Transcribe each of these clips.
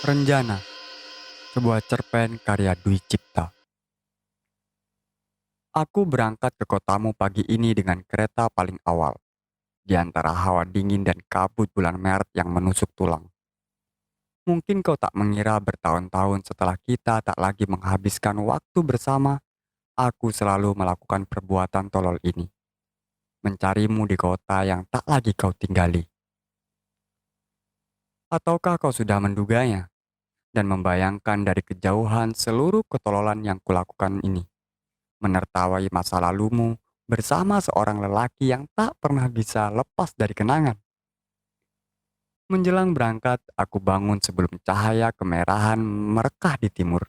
Renjana, sebuah cerpen karya Dwi Cipta. Aku berangkat ke kotamu pagi ini dengan kereta paling awal, di antara hawa dingin dan kabut bulan Maret yang menusuk tulang. Mungkin kau tak mengira bertahun-tahun setelah kita tak lagi menghabiskan waktu bersama, aku selalu melakukan perbuatan tolol ini. Mencarimu di kota yang tak lagi kau tinggali. Ataukah kau sudah menduganya dan membayangkan dari kejauhan seluruh ketololan yang kulakukan ini? Menertawai masa lalumu bersama seorang lelaki yang tak pernah bisa lepas dari kenangan. Menjelang berangkat, aku bangun sebelum cahaya kemerahan merekah di timur.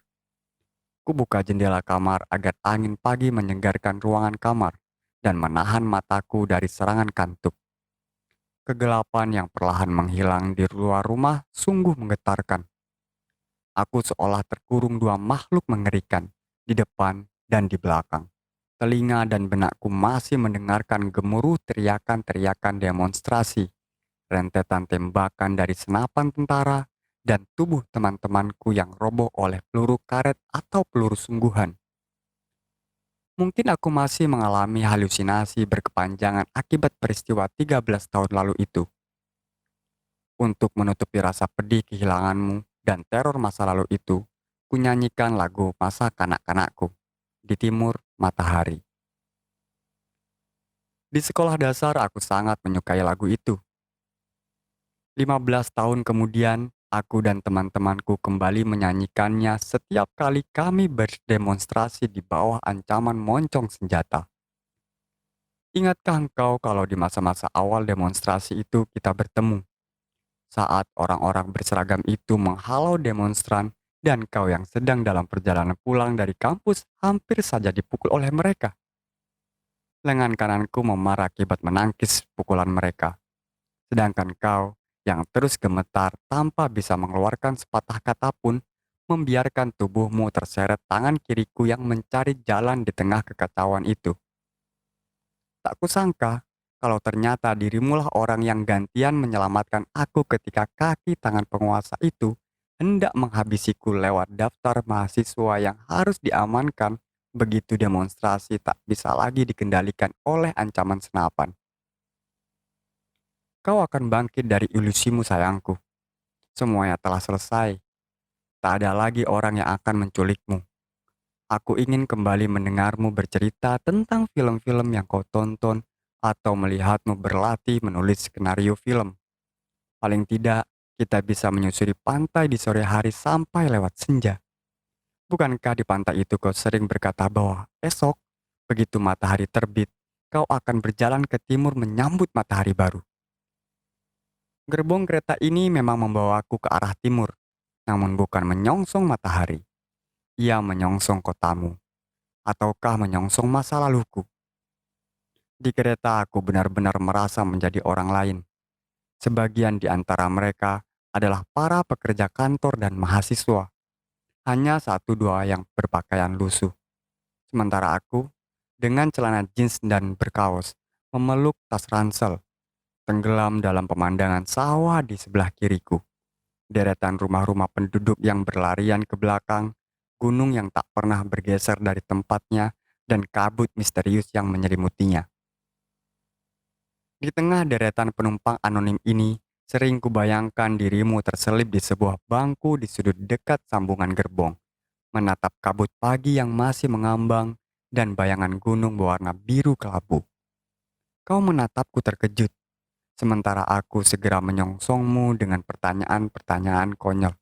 Kubuka jendela kamar agar angin pagi menyegarkan ruangan kamar dan menahan mataku dari serangan kantuk. Kegelapan yang perlahan menghilang di luar rumah sungguh menggetarkan. Aku seolah terkurung dua makhluk mengerikan di depan dan di belakang. Telinga dan benakku masih mendengarkan gemuruh teriakan-teriakan demonstrasi, rentetan tembakan dari senapan tentara, dan tubuh teman-temanku yang roboh oleh peluru karet atau peluru sungguhan. Mungkin aku masih mengalami halusinasi berkepanjangan akibat peristiwa 13 tahun lalu itu. Untuk menutupi rasa pedih kehilanganmu dan teror masa lalu itu, kunyanyikan lagu masa kanak-kanakku, Di Timur Matahari. Di sekolah dasar aku sangat menyukai lagu itu. 15 tahun kemudian, aku dan teman-temanku kembali menyanyikannya setiap kali kami berdemonstrasi di bawah ancaman moncong senjata. Ingatkah engkau kalau di masa-masa awal demonstrasi itu kita bertemu, saat orang-orang berseragam itu menghalau demonstran dan kau yang sedang dalam perjalanan pulang dari kampus hampir saja dipukul oleh mereka? Lengan kananku memar akibat menangkis pukulan mereka. Sedangkan kau, yang terus gemetar tanpa bisa mengeluarkan sepatah kata pun, membiarkan tubuhmu terseret tangan kiriku yang mencari jalan di tengah kekacauan itu. Tak kusangka, kalau ternyata dirimulah orang yang gantian menyelamatkan aku ketika kaki tangan penguasa itu hendak menghabisiku lewat daftar mahasiswa yang harus diamankan begitu demonstrasi tak bisa lagi dikendalikan oleh ancaman senapan. Kau akan bangkit dari ilusimu sayangku. Semuanya telah selesai. Tak ada lagi orang yang akan menculikmu. Aku ingin kembali mendengarmu bercerita tentang film-film yang kau tonton atau melihatmu berlatih menulis skenario film. Paling tidak, kita bisa menyusuri pantai di sore hari sampai lewat senja. Bukankah di pantai itu kau sering berkata bahwa esok, begitu matahari terbit, kau akan berjalan ke timur menyambut matahari baru? Gerbong kereta ini memang membawaku ke arah timur, namun bukan menyongsong matahari. Ia menyongsong kotamu, ataukah menyongsong masa laluku. Di kereta aku benar-benar merasa menjadi orang lain. Sebagian di antara mereka adalah para pekerja kantor dan mahasiswa. Hanya satu dua yang berpakaian lusuh. Sementara aku, dengan celana jeans dan berkaos, memeluk tas ransel, tenggelam dalam pemandangan sawah di sebelah kiriku. Deretan rumah-rumah penduduk yang berlarian ke belakang, gunung yang tak pernah bergeser dari tempatnya, dan kabut misterius yang menyelimutinya. Di tengah deretan penumpang anonim ini, sering kubayangkan dirimu terselip di sebuah bangku di sudut dekat sambungan gerbong, menatap kabut pagi yang masih mengambang dan bayangan gunung berwarna biru kelabu. Kau menatapku terkejut, sementara aku segera menyongsongmu dengan pertanyaan-pertanyaan konyol.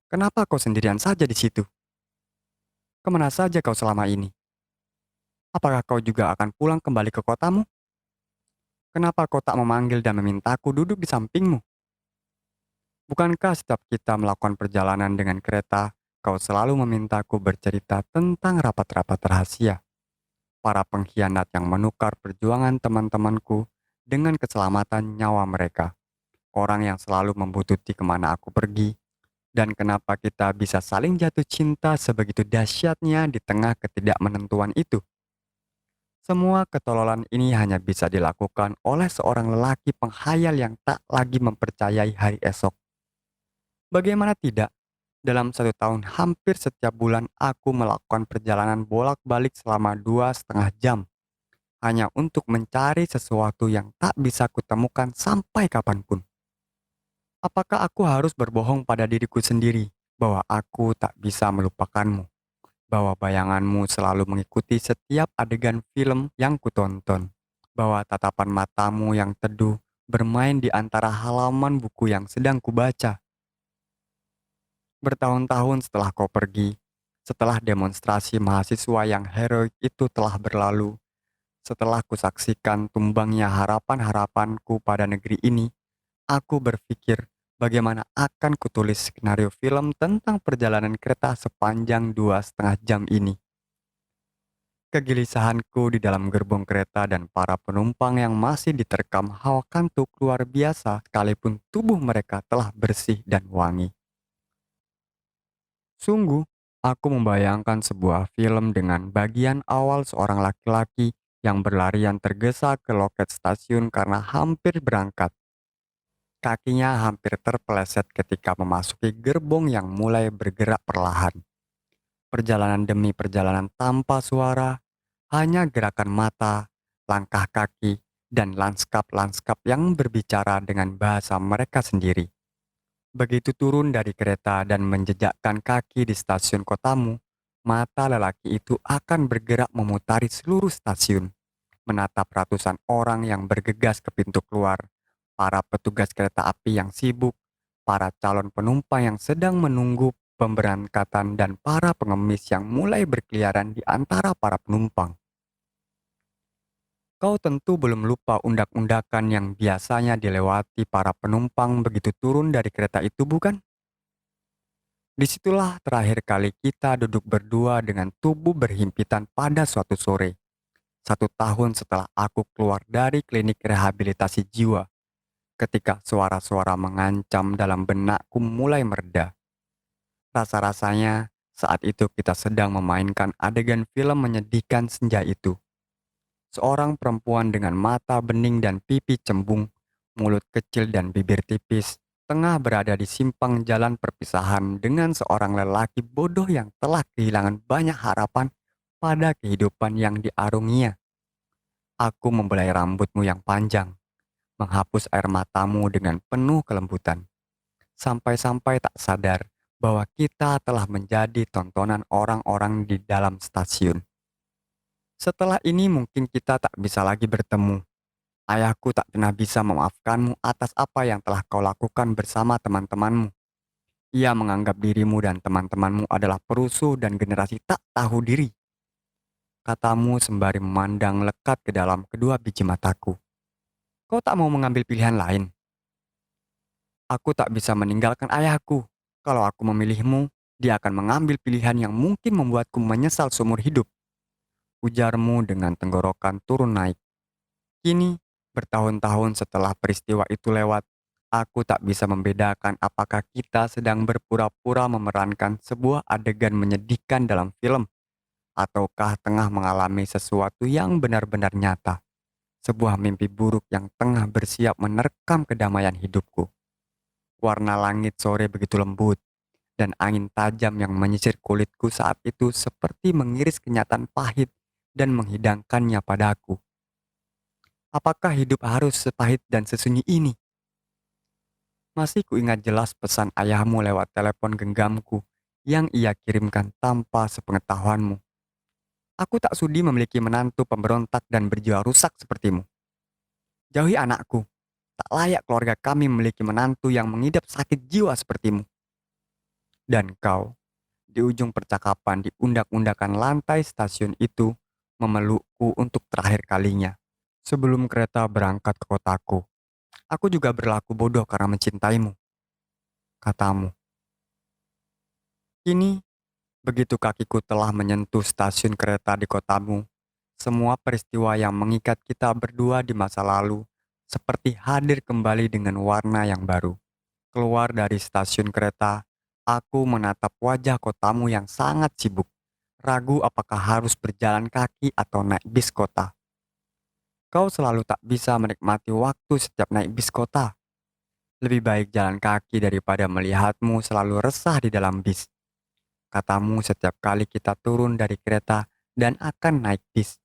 Kenapa kau sendirian saja di situ? Kemana saja kau selama ini? Apakah kau juga akan pulang kembali ke kotamu? Kenapa kau tak memanggil dan memintaku duduk di sampingmu? Bukankah setiap kita melakukan perjalanan dengan kereta, kau selalu memintaku bercerita tentang rapat-rapat rahasia, para pengkhianat yang menukar perjuangan teman-temanku dengan keselamatan nyawa mereka, orang yang selalu membutuhkan kemana aku pergi, dan kenapa kita bisa saling jatuh cinta sebegitu dahsyatnya di tengah ketidakmenentuan itu. Semua ketololan ini hanya bisa dilakukan oleh seorang lelaki penghayal yang tak lagi mempercayai hari esok. Bagaimana tidak? Dalam 1 tahun, hampir setiap bulan aku melakukan perjalanan bolak-balik selama 2,5 jam, hanya untuk mencari sesuatu yang tak bisa kutemukan sampai kapanpun. Apakah aku harus berbohong pada diriku sendiri bahwa aku tak bisa melupakanmu? Bahwa bayanganmu selalu mengikuti setiap adegan film yang kutonton? Bahwa tatapan matamu yang teduh bermain di antara halaman buku yang sedang kubaca? Bertahun-tahun setelah kau pergi, setelah demonstrasi mahasiswa yang heroik itu telah berlalu, setelah kusaksikan tumbangnya harapan-harapanku pada negeri ini, aku berpikir bagaimana akan kutulis skenario film tentang perjalanan kereta sepanjang 2,5 jam ini. Kegelisahanku di dalam gerbong kereta dan para penumpang yang masih diterkam hawa kantuk luar biasa sekalipun tubuh mereka telah bersih dan wangi. Sungguh, aku membayangkan sebuah film dengan bagian awal seorang laki-laki yang berlarian tergesa ke loket stasiun karena hampir berangkat. Kakinya hampir terpeleset ketika memasuki gerbong yang mulai bergerak perlahan. Perjalanan demi perjalanan tanpa suara, hanya gerakan mata, langkah kaki, dan lanskap-lanskap yang berbicara dengan bahasa mereka sendiri. Begitu turun dari kereta dan menjejakkan kaki di stasiun kotamu, mata lelaki itu akan bergerak memutari seluruh stasiun, menatap ratusan orang yang bergegas ke pintu keluar, para petugas kereta api yang sibuk, para calon penumpang yang sedang menunggu pemberangkatan, dan para pengemis yang mulai berkeliaran di antara para penumpang. Kau tentu belum lupa undak-undakan yang biasanya dilewati para penumpang begitu turun dari kereta itu, bukan? Disitulah terakhir kali kita duduk berdua dengan tubuh berhimpitan pada suatu sore. 1 tahun setelah aku keluar dari klinik rehabilitasi jiwa, ketika suara-suara mengancam dalam benakku mulai mereda. Rasa-rasanya saat itu kita sedang memainkan adegan film menyedihkan senja itu. Seorang perempuan dengan mata bening dan pipi cembung, mulut kecil dan bibir tipis, tengah berada di simpang jalan perpisahan dengan seorang lelaki bodoh yang telah kehilangan banyak harapan pada kehidupan yang diarunginya. Aku membelai rambutmu yang panjang, menghapus air matamu dengan penuh kelembutan, sampai-sampai tak sadar bahwa kita telah menjadi tontonan orang-orang di dalam stasiun. Setelah ini mungkin kita tak bisa lagi bertemu. Ayahku tak pernah bisa memaafkanmu atas apa yang telah kau lakukan bersama teman-temanmu. Ia menganggap dirimu dan teman-temanmu adalah perusuh dan generasi tak tahu diri. Katamu sembari memandang lekat ke dalam kedua biji mataku. Kau tak mau mengambil pilihan lain. Aku tak bisa meninggalkan ayahku. Kalau aku memilihmu, dia akan mengambil pilihan yang mungkin membuatku menyesal seumur hidup. Ujarmu dengan tenggorokan turun naik. Kini, bertahun-tahun setelah peristiwa itu lewat, aku tak bisa membedakan apakah kita sedang berpura-pura memerankan sebuah adegan menyedihkan dalam film, ataukah tengah mengalami sesuatu yang benar-benar nyata, sebuah mimpi buruk yang tengah bersiap menerkam kedamaian hidupku. Warna langit sore begitu lembut, dan angin tajam yang menyisir kulitku saat itu seperti mengiris kenyataan pahit dan menghidangkannya padaku. Apakah hidup harus sepahit dan sesunyi ini? Masih kuingat jelas pesan ayahmu lewat telepon genggamku yang ia kirimkan tanpa sepengetahuanmu. Aku tak sudi memiliki menantu pemberontak dan berjiwa rusak sepertimu. Jauhi anakku. Tak layak keluarga kami memiliki menantu yang mengidap sakit jiwa sepertimu. Dan kau, di ujung percakapan di undak-undakan lantai stasiun itu, memelukku untuk terakhir kalinya. Sebelum kereta berangkat ke kotaku, aku juga berlaku bodoh karena mencintaimu, katamu. Kini, begitu kakiku telah menyentuh stasiun kereta di kotamu, semua peristiwa yang mengikat kita berdua di masa lalu seperti hadir kembali dengan warna yang baru. Keluar dari stasiun kereta, aku menatap wajah kotamu yang sangat sibuk, ragu apakah harus berjalan kaki atau naik bis kota. Kau selalu tak bisa menikmati waktu setiap naik bis kota. Lebih baik jalan kaki daripada melihatmu selalu resah di dalam bis. Katamu setiap kali kita turun dari kereta dan akan naik bis.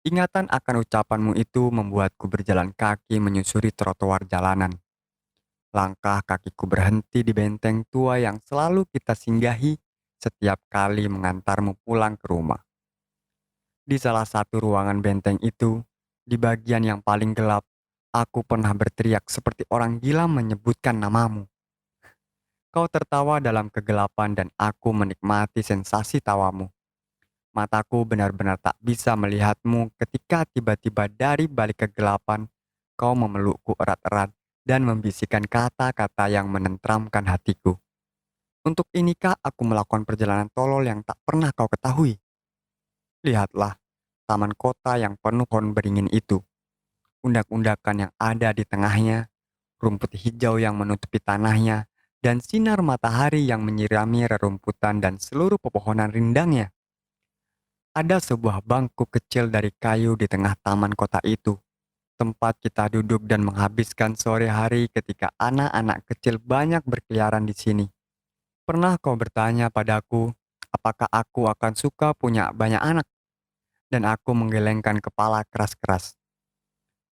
Ingatan akan ucapanmu itu membuatku berjalan kaki menyusuri trotoar jalanan. Langkah kakiku berhenti di benteng tua yang selalu kita singgahi setiap kali mengantarmu pulang ke rumah. Di salah satu ruangan benteng itu, di bagian yang paling gelap, aku pernah berteriak seperti orang gila menyebutkan namamu. Kau tertawa dalam kegelapan dan aku menikmati sensasi tawamu. Mataku benar-benar tak bisa melihatmu ketika tiba-tiba dari balik kegelapan, kau memelukku erat-erat dan membisikkan kata-kata yang menenteramkan hatiku. Untuk inikah aku melakukan perjalanan tolol yang tak pernah kau ketahui? Lihatlah, taman kota yang penuh pohon beringin itu. Undak-undakan yang ada di tengahnya, rumput hijau yang menutupi tanahnya, dan sinar matahari yang menyirami rerumputan dan seluruh pepohonan rindangnya. Ada sebuah bangku kecil dari kayu di tengah taman kota itu, tempat kita duduk dan menghabiskan sore hari ketika anak-anak kecil banyak berkeliaran di sini. Pernah kau bertanya padaku, apakah aku akan suka punya banyak anak? Dan aku menggelengkan kepala keras-keras.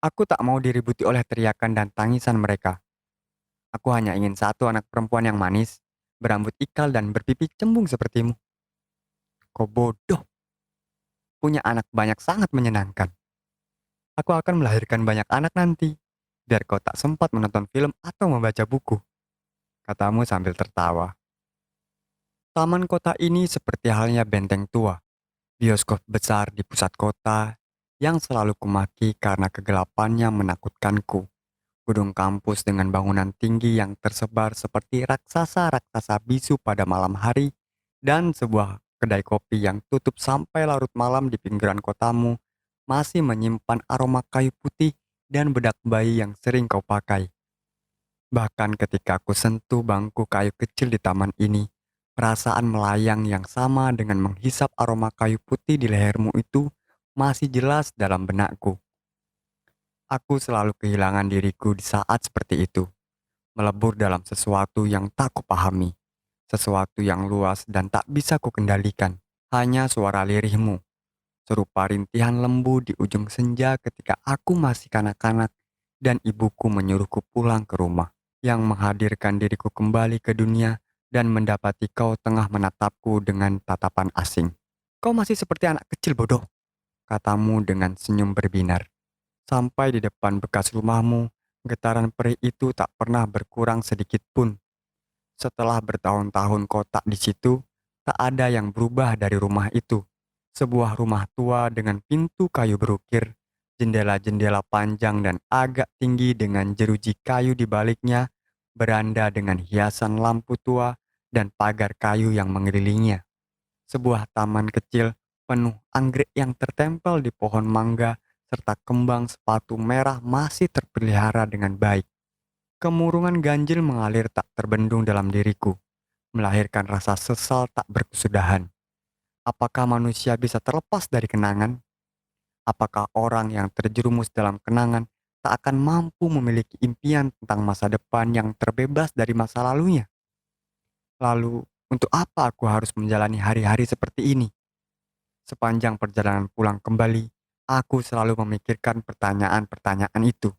Aku tak mau diributi oleh teriakan dan tangisan mereka. Aku hanya ingin satu anak perempuan yang manis, berambut ikal dan berpipi cembung sepertimu. Kau bodoh, punya anak banyak sangat menyenangkan. Aku akan melahirkan banyak anak nanti, biar kau tak sempat menonton film atau membaca buku, katamu sambil tertawa. Taman kota ini seperti halnya benteng tua, bioskop besar di pusat kota yang selalu kumaki karena kegelapannya menakutkanku. Gedung kampus dengan bangunan tinggi yang tersebar seperti raksasa-raksasa bisu pada malam hari, dan sebuah kedai kopi yang tutup sampai larut malam di pinggiran kotamu masih menyimpan aroma kayu putih dan bedak bayi yang sering kau pakai. Bahkan ketika aku sentuh bangku kayu kecil di taman ini, perasaan melayang yang sama dengan menghisap aroma kayu putih di lehermu itu masih jelas dalam benakku. Aku selalu kehilangan diriku di saat seperti itu, melebur dalam sesuatu yang tak kupahami, sesuatu yang luas dan tak bisa kukendalikan. Hanya suara lirihmu, serupa rintihan lembu di ujung senja ketika aku masih kanak-kanak dan ibuku menyuruhku pulang ke rumah, yang menghadirkan diriku kembali ke dunia dan mendapati kau tengah menatapku dengan tatapan asing. Kau masih seperti anak kecil bodoh, katamu dengan senyum berbinar. Sampai di depan bekas rumahmu, getaran perih itu tak pernah berkurang sedikit pun. Setelah bertahun-tahun kotak di situ, tak ada yang berubah dari rumah itu. Sebuah rumah tua dengan pintu kayu berukir, jendela-jendela panjang dan agak tinggi dengan jeruji kayu di baliknya, beranda dengan hiasan lampu tua, dan pagar kayu yang mengelilinginya. Sebuah taman kecil penuh anggrek yang tertempel di pohon mangga serta kembang sepatu merah masih terpelihara dengan baik. Kemurungan ganjil mengalir tak terbendung dalam diriku, melahirkan rasa sesal tak berkesudahan. Apakah manusia bisa terlepas dari kenangan? Apakah orang yang terjerumus dalam kenangan tak akan mampu memiliki impian tentang masa depan yang terbebas dari masa lalunya? Lalu, untuk apa aku harus menjalani hari-hari seperti ini? Sepanjang perjalanan pulang kembali, aku selalu memikirkan pertanyaan-pertanyaan itu.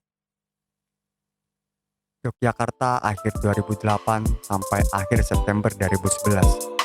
Yogyakarta akhir 2008 sampai akhir September 2011.